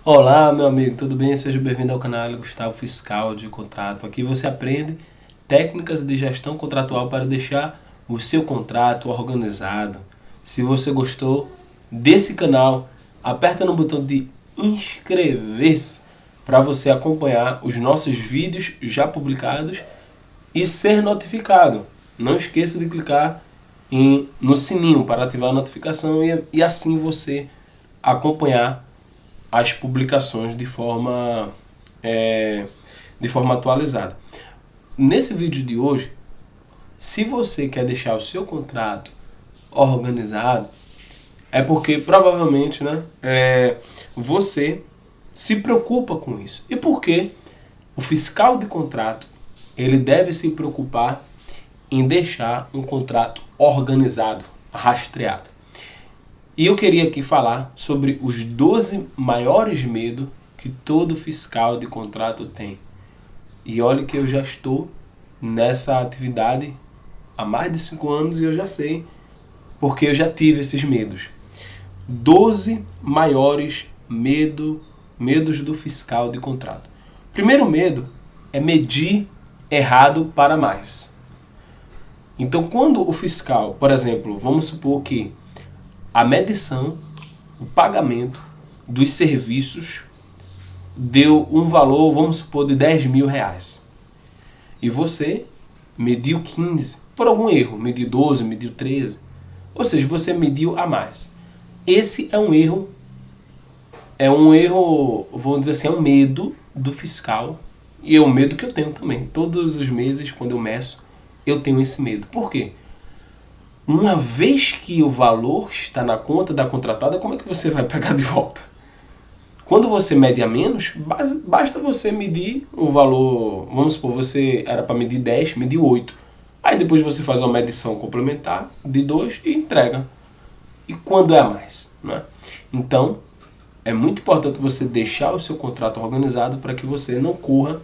Olá, meu amigo, tudo bem? Seja bem-vindo ao canal Gustavo Fiscal de Contrato. Aqui você aprende técnicas de gestão contratual para deixar o seu contrato organizado. Se você gostou desse canal, aperta no botão de inscrever-se para você acompanhar os nossos vídeos já publicados e ser notificado. Não esqueça de clicar no sininho para ativar a notificação e assim você acompanhar as publicações de forma atualizada. Nesse vídeo de hoje, se você quer deixar o seu contrato organizado, é porque provavelmente você se preocupa com isso. E por que o fiscal de contrato ele deve se preocupar em deixar um contrato organizado, rastreado? E eu queria aqui falar sobre os 12 maiores medos que todo fiscal de contrato tem. E olha que eu já estou nessa atividade há mais de 5 anos e eu já sei porque eu já tive esses medos. 12 maiores medos do fiscal de contrato. Primeiro medo é medir errado para mais. Então, quando o fiscal, por exemplo, vamos supor que a medição, o pagamento dos serviços deu um valor, vamos supor, de 10 mil reais. E você mediu 15, por algum erro, mediu 12, mediu 13. Ou seja, você mediu a mais. Esse é um erro, vamos dizer assim, é um medo do fiscal. E é um medo que eu tenho também. Todos os meses, quando eu meço, eu tenho esse medo. Por quê? Uma vez que o valor está na conta da contratada, como é que você vai pegar de volta? Quando você mede a menos, basta você medir o valor. Vamos supor, você era para medir 10, mediu 8. Aí depois você faz uma medição complementar de 2 e entrega. E quando é a mais? Né? Então, é muito importante você deixar o seu contrato organizado para que você não corra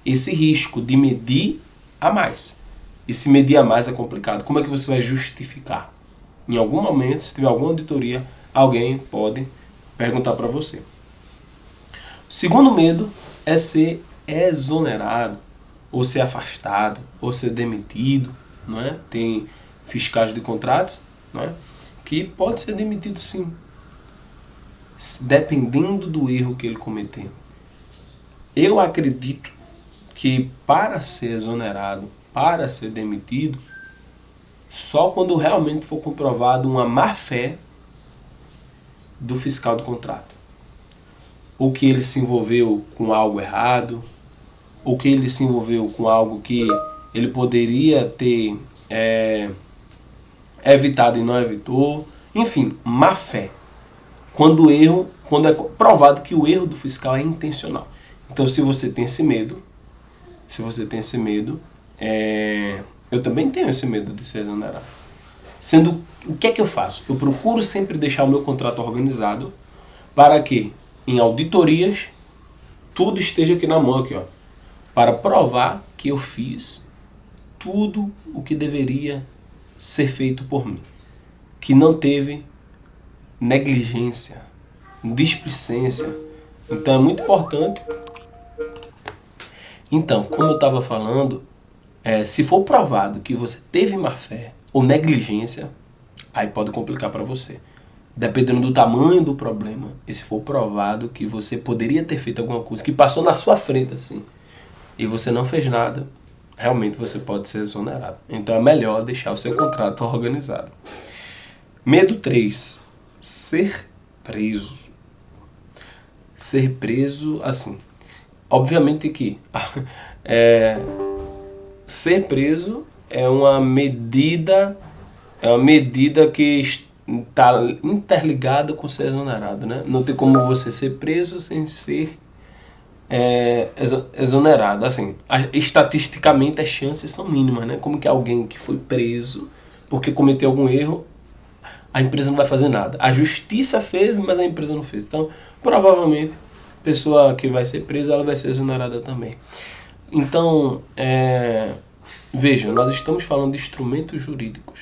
esse risco de medir a mais. E se medir a mais é complicado. Como é que você vai justificar? Em algum momento, se tiver alguma auditoria, alguém pode perguntar para você. O segundo medo é ser exonerado, ou ser afastado, ou ser demitido. Não é? Tem fiscais de contratos, não é? Que pode ser demitido sim, dependendo do erro que ele cometer. Eu acredito que para ser exonerado, para ser demitido, só quando realmente for comprovado uma má-fé do fiscal do contrato. Ou que ele se envolveu com algo errado, ou que ele se envolveu com algo que ele poderia ter evitado e não evitou. Enfim, má-fé. Quando é provado que o erro do fiscal é intencional. Então, se você tem esse medo, eu também tenho esse medo de ser exonerado. Sendo, o que é que eu faço? Eu procuro sempre deixar o meu contrato organizado para que, em auditorias, tudo esteja aqui na mão, aqui, ó, para provar que eu fiz tudo o que deveria ser feito por mim. Que não teve negligência, displicência. Então é muito importante. Então, como eu estava falando, se for provado que você teve má fé ou negligência, aí pode complicar para você. Dependendo do tamanho do problema, e se for provado que você poderia ter feito alguma coisa que passou na sua frente assim, e você não fez nada, realmente você pode ser exonerado. Então é melhor deixar o seu contrato organizado. Medo 3. Ser preso. Ser preso, assim, obviamente que ser preso é uma medida que está interligada com ser exonerado, né? Não tem como você ser preso sem ser exonerado. Assim, estatisticamente as chances são mínimas, né? Como que alguém que foi preso porque cometeu algum erro, a empresa não vai fazer nada. A justiça fez, mas a empresa não fez. Então, provavelmente, a pessoa que vai ser presa, ela vai ser exonerada também. Então, veja, nós estamos falando de instrumentos jurídicos.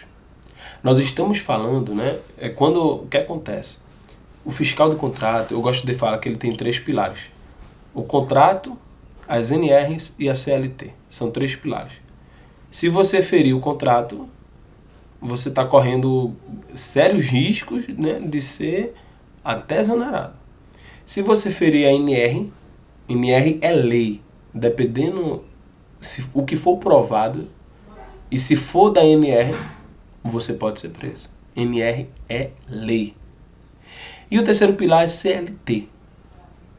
Nós estamos falando, né? O que acontece? o fiscal do contrato, eu gosto de falar que ele tem 3 pilares. O contrato, as NRs e a CLT. São 3 pilares. Se você ferir o contrato, você está correndo sérios riscos, né, de ser até exonerado. Se você ferir a NR, NR é lei. Dependendo o que for provado, e se for da NR, você pode ser preso. NR é lei. E o terceiro pilar é CLT,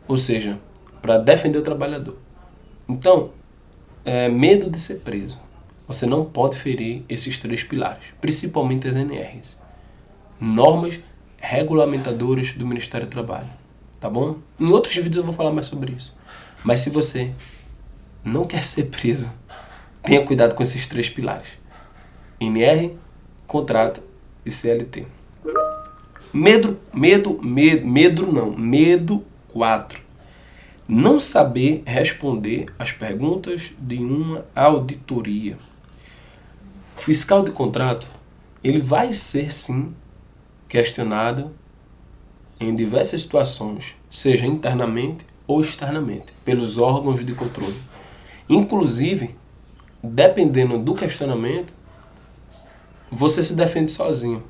ou seja, para defender o trabalhador. Então, medo de ser preso. Você não pode ferir esses 3 pilares, principalmente as NRs. Normas regulamentadoras do Ministério do Trabalho. Tá bom? Em outros vídeos eu vou falar mais sobre isso. Mas se você não quer ser preso, tenha cuidado com esses 3 pilares. NR, contrato e CLT. Medo 4. Não saber responder às perguntas de uma auditoria. O fiscal de contrato, ele vai ser sim questionado em diversas situações, seja internamente ou externamente, pelos órgãos de controle. Inclusive, dependendo do questionamento, você se defende sozinho.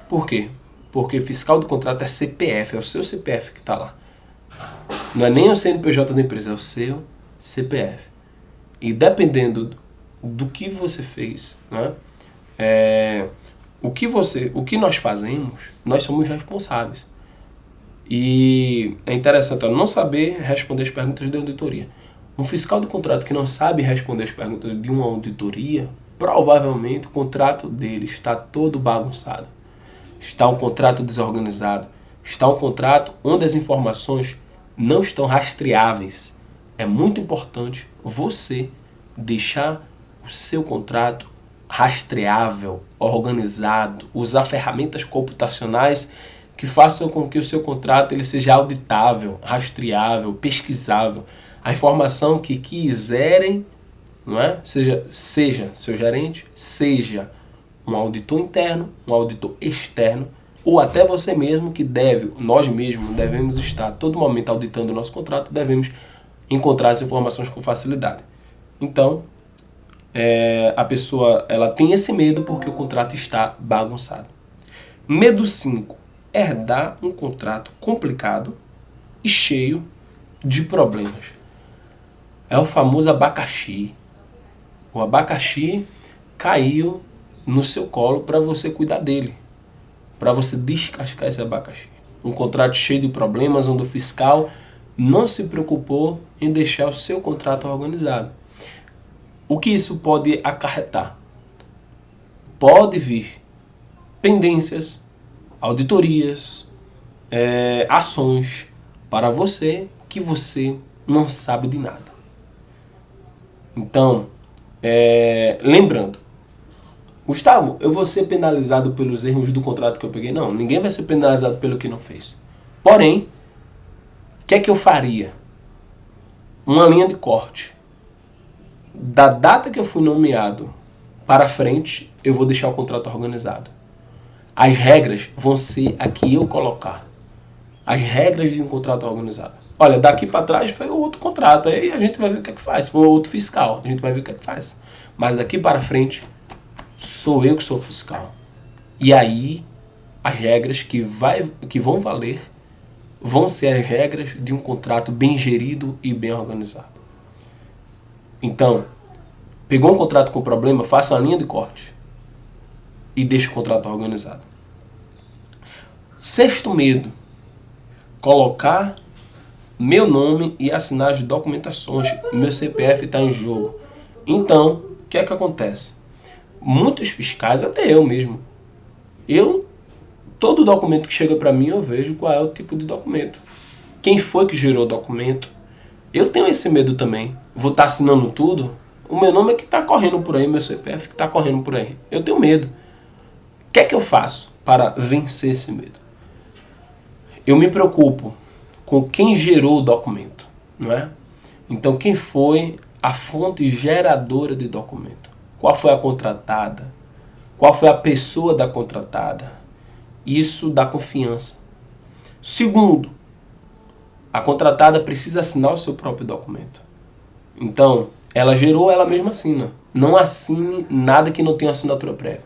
Por quê? Porque fiscal de contrato é CPF, é o seu CPF que está lá. Não é nem o CNPJ da empresa, é o seu CPF. E dependendo do que você fez, né, o que nós fazemos, nós somos responsáveis. E é interessante não saber responder as perguntas de auditoria. Um fiscal de contrato que não sabe responder as perguntas de uma auditoria, provavelmente o contrato dele está todo bagunçado. Está um contrato desorganizado. Está um contrato onde as informações não estão rastreáveis. É muito importante você deixar o seu contrato rastreável, organizado, usar ferramentas computacionais que façam com que o seu contrato ele seja auditável, rastreável, pesquisável. A informação que quiserem, não é? Seja seu gerente, seja um auditor interno, um auditor externo, ou até você mesmo nós mesmos devemos estar todo momento auditando o nosso contrato, devemos encontrar as informações com facilidade. Então, a pessoa ela tem esse medo porque o contrato está bagunçado. Medo 5. Herdar um contrato complicado e cheio de problemas. É o famoso abacaxi. O abacaxi caiu no seu colo para você cuidar dele, para você descascar esse abacaxi. Um contrato cheio de problemas onde o fiscal não se preocupou em deixar o seu contrato organizado. O que isso pode acarretar? Pode vir pendências, auditorias, ações para você que você não sabe de nada. Então, lembrando, Gustavo, eu vou ser penalizado pelos erros do contrato que eu peguei? Não, ninguém vai ser penalizado pelo que não fez. Porém, o que é que eu faria? Uma linha de corte. Da data que eu fui nomeado para frente, eu vou deixar o contrato organizado. As regras vão ser a que eu colocar. As regras de um contrato organizado. Olha, daqui para trás foi o outro contrato. Aí a gente vai ver o que é que faz. Foi o outro fiscal. A gente vai ver o que é que faz. Mas daqui para frente, sou eu que sou fiscal. E aí, as regras que vão valer vão ser as regras de um contrato bem gerido e bem organizado. Então, pegou um contrato com problema, faça uma linha de corte e deixe o contrato organizado. 6º medo, colocar meu nome e assinar as documentações. Meu CPF está em jogo. Então, o que é que acontece? Muitos fiscais, até eu mesmo, todo documento que chega para mim eu vejo qual é o tipo de documento. Quem foi que gerou o documento? Eu tenho esse medo também. Vou estar assinando tudo. O meu nome é que está correndo por aí, meu CPF que está correndo por aí. Eu tenho medo. O que é que eu faço para vencer esse medo? Eu me preocupo com quem gerou o documento, não é? Então, quem foi a fonte geradora de documento? Qual foi a contratada? Qual foi a pessoa da contratada? Isso dá confiança. Segundo, a contratada precisa assinar o seu próprio documento. Então, ela gerou, ela mesma assina. Não assine nada que não tenha assinatura prévia.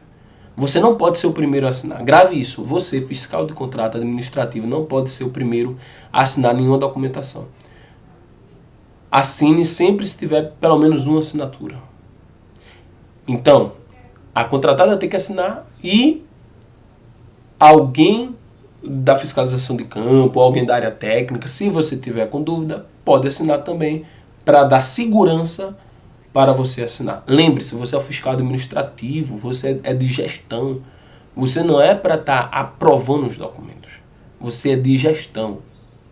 Você não pode ser o primeiro a assinar. Grave isso. Você, fiscal de contrato administrativo, não pode ser o primeiro a assinar nenhuma documentação. Assine sempre se tiver pelo menos uma assinatura. Então, a contratada tem que assinar e alguém da fiscalização de campo, alguém da área técnica, se você tiver com dúvida, pode assinar também para dar segurança para você assinar. Lembre-se, você é o fiscal administrativo, você é de gestão. Você não é para estar aprovando os documentos. Você é de gestão.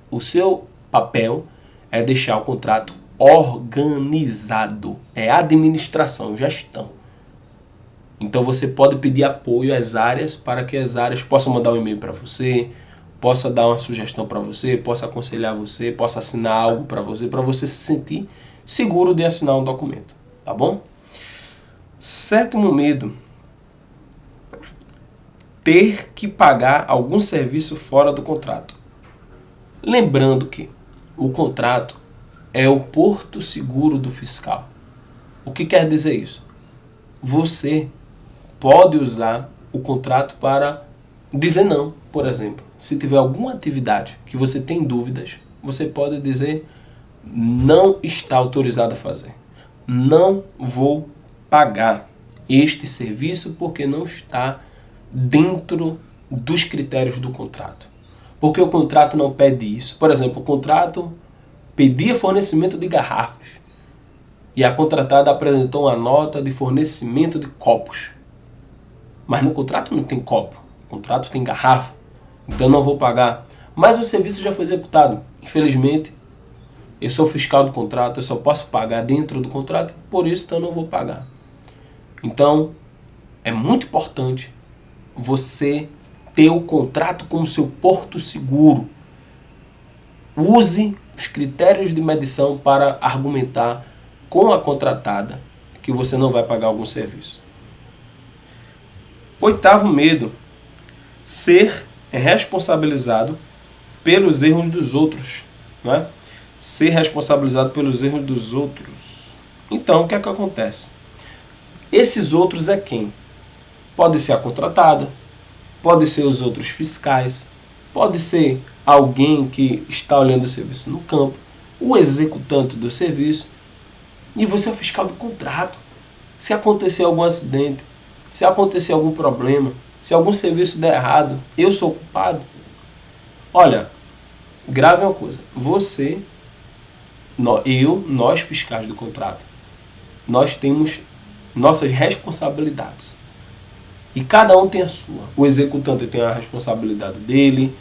O seu papel é deixar o contrato organizado. É administração, gestão. Então você pode pedir apoio às áreas para que as áreas possam mandar um e-mail para você, possa dar uma sugestão para você, possa aconselhar você, possa assinar algo para você se sentir seguro de assinar um documento, tá bom? Sétimo medo: ter que pagar algum serviço fora do contrato. Lembrando que o contrato é o porto seguro do fiscal. O que quer dizer isso? Você pode usar o contrato para dizer não, por exemplo. Se tiver alguma atividade que você tem dúvidas, você pode dizer: não está autorizado a fazer. Não vou pagar este serviço porque não está dentro dos critérios do contrato. Porque o contrato não pede isso. Por exemplo, o contrato pedia fornecimento de garrafas e a contratada apresentou uma nota de fornecimento de copos. Mas no contrato não tem copo, o contrato tem garrafa, então não vou pagar. Mas o serviço já foi executado. Infelizmente, eu sou fiscal do contrato, eu só posso pagar dentro do contrato, por isso então eu não vou pagar. Então, é muito importante você ter o contrato como seu porto seguro. Use os critérios de medição para argumentar com a contratada que você não vai pagar algum serviço. Oitavo medo: ser responsabilizado pelos erros dos outros. Não é? Ser responsabilizado pelos erros dos outros. Então, o que é que acontece? Esses outros é quem? Pode ser a contratada, pode ser os outros fiscais, pode ser alguém que está olhando o serviço no campo, o executante do serviço, e você é o fiscal do contrato. Se acontecer algum acidente, se acontecer algum problema, se algum serviço der errado, eu sou culpado? Olha, grave uma coisa. Você, nós fiscais do contrato, nós temos nossas responsabilidades. E cada um tem a sua. O executante tem a responsabilidade dele,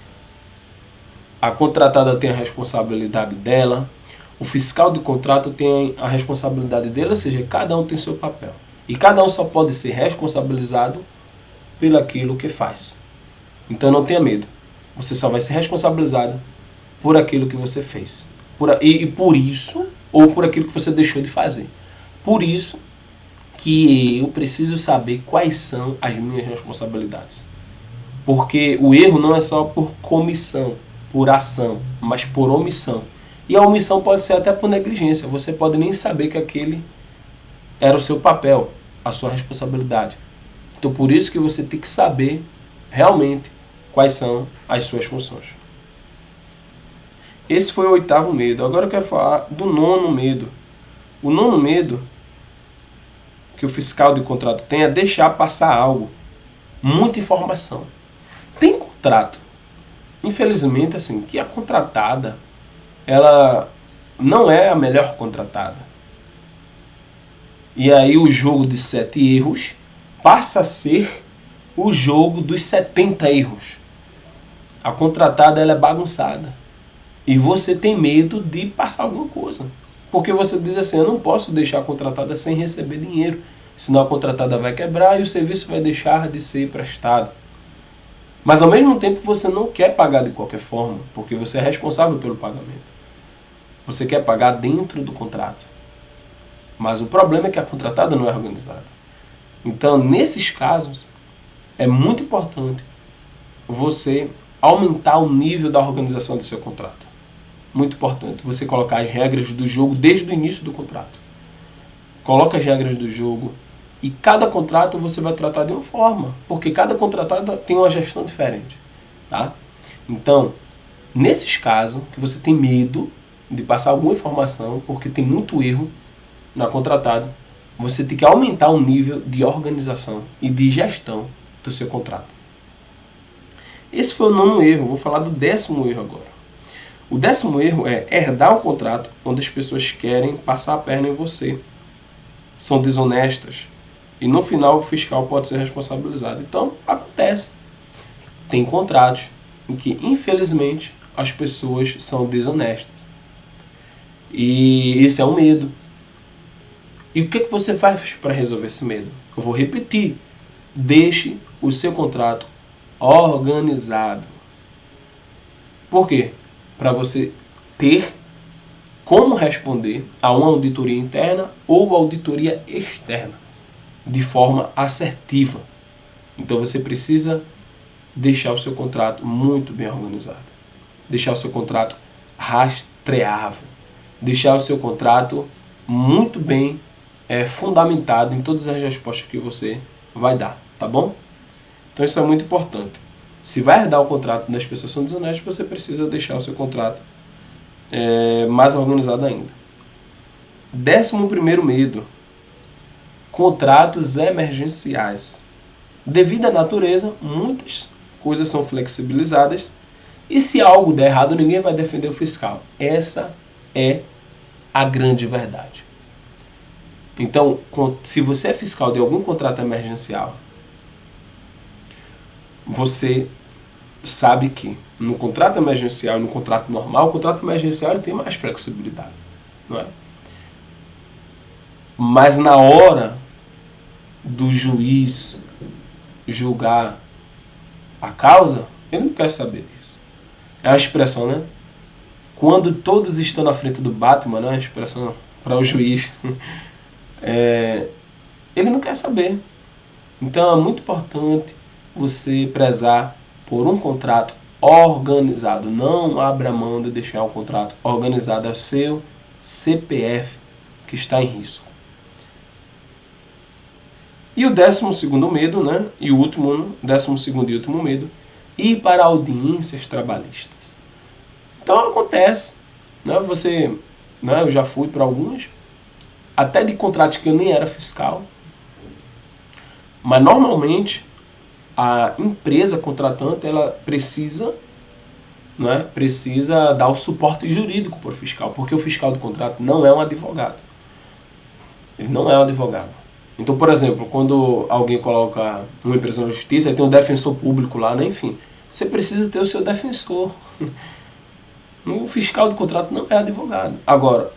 a contratada tem a responsabilidade dela, o fiscal do contrato tem a responsabilidade dele, ou seja, cada um tem seu papel. E cada um só pode ser responsabilizado pelo aquilo que faz. Então não tenha medo. Você só vai ser responsabilizado por aquilo que você fez. E por isso, ou por aquilo que você deixou de fazer. Por isso que eu preciso saber quais são as minhas responsabilidades. Porque o erro não é só por comissão, por ação, mas por omissão. E a omissão pode ser até por negligência. Você pode nem saber que aquele era o seu papel, a sua responsabilidade. Então por isso que você tem que saber realmente quais são as suas funções. Esse foi o oitavo medo. Agora eu quero falar do nono medo. O nono medo que o fiscal de contrato tem é deixar passar algo. Muita informação. Tem contrato. Infelizmente, assim, que a contratada, ela não é a melhor contratada. E aí o jogo de 7 erros passa a ser o jogo dos 70 erros. A contratada, ela é bagunçada. E você tem medo de passar alguma coisa. Porque você diz assim: eu não posso deixar a contratada sem receber dinheiro. Senão a contratada vai quebrar e o serviço vai deixar de ser prestado. Mas ao mesmo tempo você não quer pagar de qualquer forma, porque você é responsável pelo pagamento. Você quer pagar dentro do contrato. Mas o problema é que a contratada não é organizada. Então, nesses casos, é muito importante você aumentar o nível da organização do seu contrato. Muito importante você colocar as regras do jogo desde o início do contrato. Coloca as regras do jogo e cada contrato você vai tratar de uma forma, porque cada contratado tem uma gestão diferente, tá? Então, nesses casos que você tem medo de passar alguma informação, porque tem muito erro na contratada, você tem que aumentar o nível de organização e de gestão do seu contrato. Esse foi o 9º erro, vou falar do 10º erro agora. O 10º erro é herdar um contrato onde as pessoas querem passar a perna em você. São desonestas. E no final o fiscal pode ser responsabilizado. Então, acontece. Tem contratos em que, infelizmente, as pessoas são desonestas. E esse é um medo. E o que você faz para resolver esse medo? Eu vou repetir. Deixe o seu contrato organizado. Por quê? Para você ter como responder a uma auditoria interna ou auditoria externa de forma assertiva. Então você precisa deixar o seu contrato muito bem organizado. Deixar o seu contrato rastreável. Deixar o seu contrato muito bem fundamentado em todas as respostas que você vai dar, tá bom? Então isso é muito importante. Se vai herdar o contrato das pessoas que são desonestas, você precisa deixar o seu contrato mais organizado ainda. 11º medo. Contratos emergenciais. Devido à natureza, muitas coisas são flexibilizadas e se algo der errado, ninguém vai defender o fiscal. Essa é a grande verdade. Então, se você é fiscal de algum contrato emergencial, você sabe que no contrato emergencial e no contrato normal, o contrato emergencial tem mais flexibilidade, não é? Mas na hora do juiz julgar a causa, ele não quer saber disso. É uma expressão, né? Quando todos estão na frente do Batman, né? Uma expressão para o juiz. Ele não quer saber. Então é muito importante você prezar por um contrato organizado. Não abra mão de deixar o contrato organizado. É o seu CPF que está em risco. E o 12º medo, né? E o último, 12º e último medo, ir para audiências trabalhistas. Então acontece, né? Eu já fui para algumas, até de contratos que eu nem era fiscal, mas normalmente a empresa contratante ela precisa dar o suporte jurídico para o fiscal, porque o fiscal do contrato não é um advogado. Ele não é um advogado. Então, por exemplo, quando alguém coloca uma empresa na justiça, aí tem um defensor público lá, né? Enfim, você precisa ter o seu defensor. O fiscal do contrato não é advogado. Agora,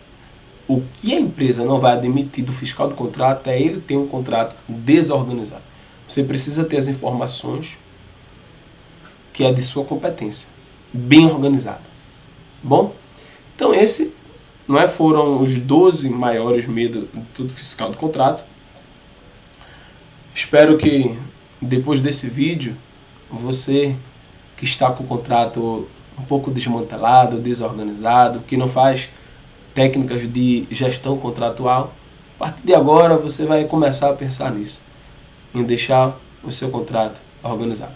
o que a empresa não vai admitir do fiscal do contrato é ele ter um contrato desorganizado. Você precisa ter as informações que é de sua competência, bem organizado. Bom, então esse foram os 12 maiores medos do fiscal do contrato. Espero que depois desse vídeo, você que está com o contrato um pouco desmantelado, desorganizado, que não faz técnicas de gestão contratual, a partir de agora você vai começar a pensar nisso, em deixar o seu contrato organizado.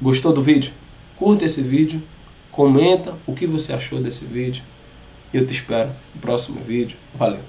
Gostou do vídeo? Curta esse vídeo, comenta o que você achou desse vídeo. Eu te espero no próximo vídeo. Valeu!